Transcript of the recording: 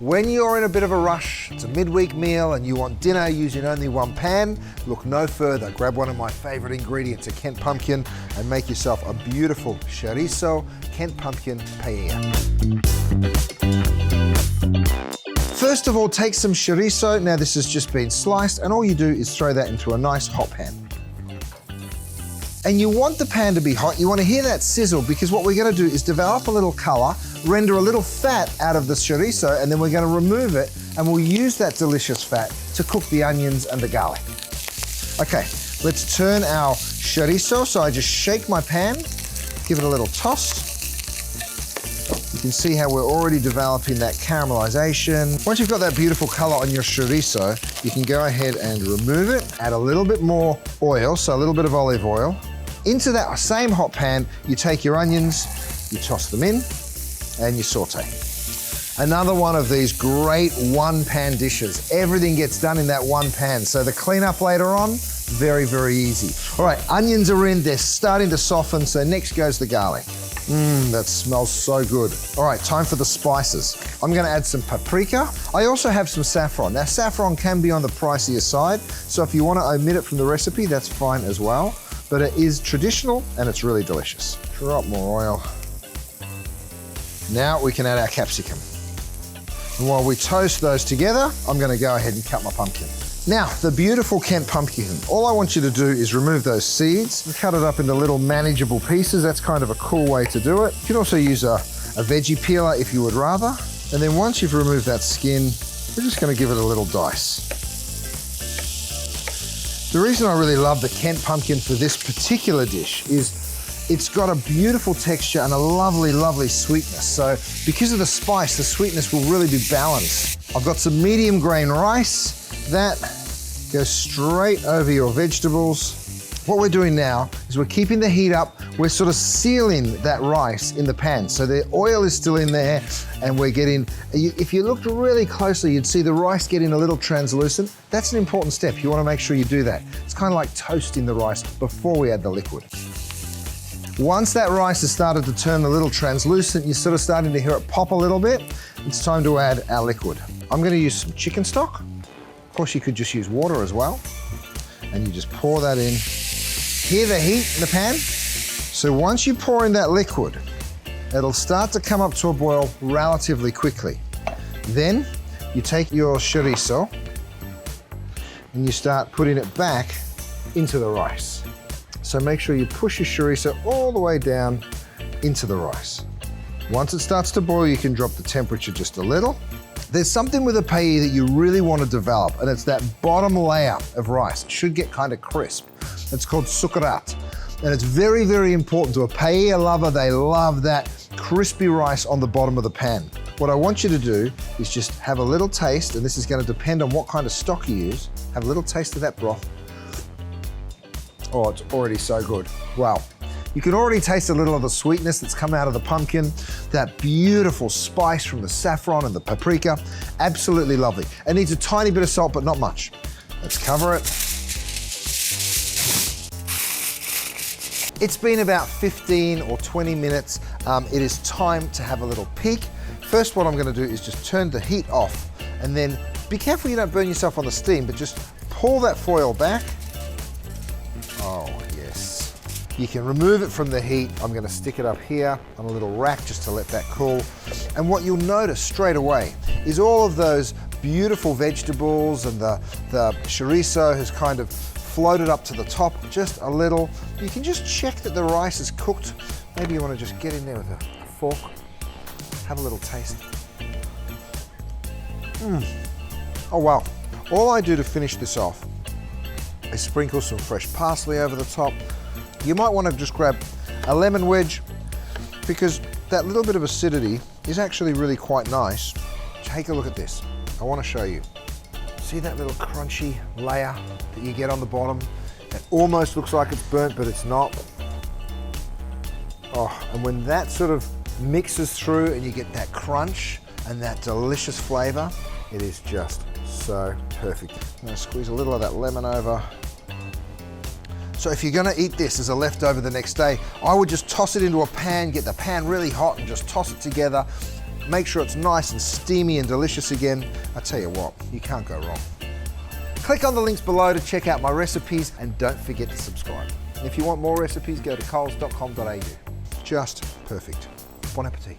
When you're in a bit of a rush, it's a midweek meal and you want dinner using only one pan, look no further. Grab one of my favorite ingredients, a Kent pumpkin, and make yourself a beautiful chorizo Kent pumpkin paella. First of all, take some chorizo. Now this has just been sliced, and all you do is throw that into a nice hot pan. And you want the pan to be hot. You want to hear that sizzle, because what we're going to do is develop a little color, render a little fat out of the chorizo, and then we're going to remove it, and we'll use that delicious fat to cook the onions and the garlic. Okay, let's turn our chorizo. So I just shake my pan, give it a little toss. You can see how we're already developing that caramelization. Once you've got that beautiful color on your chorizo, you can go ahead and remove it, add a little bit more oil, so a little bit of olive oil. Into that same hot pan, you take your onions, you toss them in, and you saute. Another one of these great one-pan dishes. Everything gets done in that one pan, so the cleanup later on, very, very easy. All right, onions are in, they're starting to soften, so next goes the garlic. That smells so good. All right, time for the spices. I'm gonna add some paprika. I also have some saffron. Now, saffron can be on the pricier side, so if you wanna omit it from the recipe, that's fine as well. But it is traditional and it's really delicious. Drop more oil. Now we can add our capsicum. And while we toast those together, I'm gonna go ahead and cut my pumpkin. Now, the beautiful Kent pumpkin. All I want you to do is remove those seeds and cut it up into little manageable pieces. That's kind of a cool way to do it. You can also use a veggie peeler if you would rather. And then once you've removed that skin, we're just gonna give it a little dice. The reason I really love the Kent pumpkin for this particular dish is it's got a beautiful texture and a lovely, lovely sweetness. So because of the spice, the sweetness will really be balanced. I've got some medium grain rice. That goes straight over your vegetables. What we're doing now is we're keeping the heat up. We're sort of sealing that rice in the pan. So the oil is still in there and we're getting, if you looked really closely, you'd see the rice getting a little translucent. That's an important step. You want to make sure you do that. It's kind of like toasting the rice before we add the liquid. Once that rice has started to turn a little translucent, you're sort of starting to hear it pop a little bit, it's time to add our liquid. I'm going to use some chicken stock. Of course, you could just use water as well. And you just pour that in. Hear the heat in the pan? So once you pour in that liquid, it'll start to come up to a boil relatively quickly. Then you take your chorizo and you start putting it back into the rice. So make sure you push your chorizo all the way down into the rice. Once it starts to boil, you can drop the temperature just a little. There's something with a paella that you really want to develop, and it's that bottom layer of rice. It should get kind of crisp. It's called succarat, and it's very, very important to a paella lover. They love that crispy rice on the bottom of the pan. What I want you to do is just have a little taste, and this is going to depend on what kind of stock you use. Have a little taste of that broth. Oh, it's already so good. Wow. You can already taste a little of the sweetness that's come out of the pumpkin, that beautiful spice from the saffron and the paprika. Absolutely lovely. It needs a tiny bit of salt, but not much. Let's cover it. It's been about 15 or 20 minutes. It is time to have a little peek. First, what I'm gonna do is just turn the heat off, and then be careful you don't burn yourself on the steam, but just pull that foil back. Oh, yes. You can remove it from the heat. I'm gonna stick it up here on a little rack just to let that cool. And what you'll notice straight away is all of those beautiful vegetables, and the chorizo has kind of floated up to the top just a little. You can just check that the rice is cooked. Maybe you wanna just get in there with a fork, have a little taste. Oh wow. All I do to finish this off is sprinkle some fresh parsley over the top. You might want to just grab a lemon wedge, because that little bit of acidity is actually really quite nice. Take a look at this. I want to show you. See that little crunchy layer that you get on the bottom? It almost looks like it's burnt, but it's not. Oh, and when that sort of mixes through and you get that crunch and that delicious flavor, it is just so perfect. I'm gonna squeeze a little of that lemon over. So if you're gonna eat this as a leftover the next day, I would just toss it into a pan, get the pan really hot and just toss it together. Make sure it's nice and steamy and delicious again. I tell you what, you can't go wrong. Click on the links below to check out my recipes and don't forget to subscribe. And if you want more recipes, go to coles.com.au. Just perfect. Bon appetit.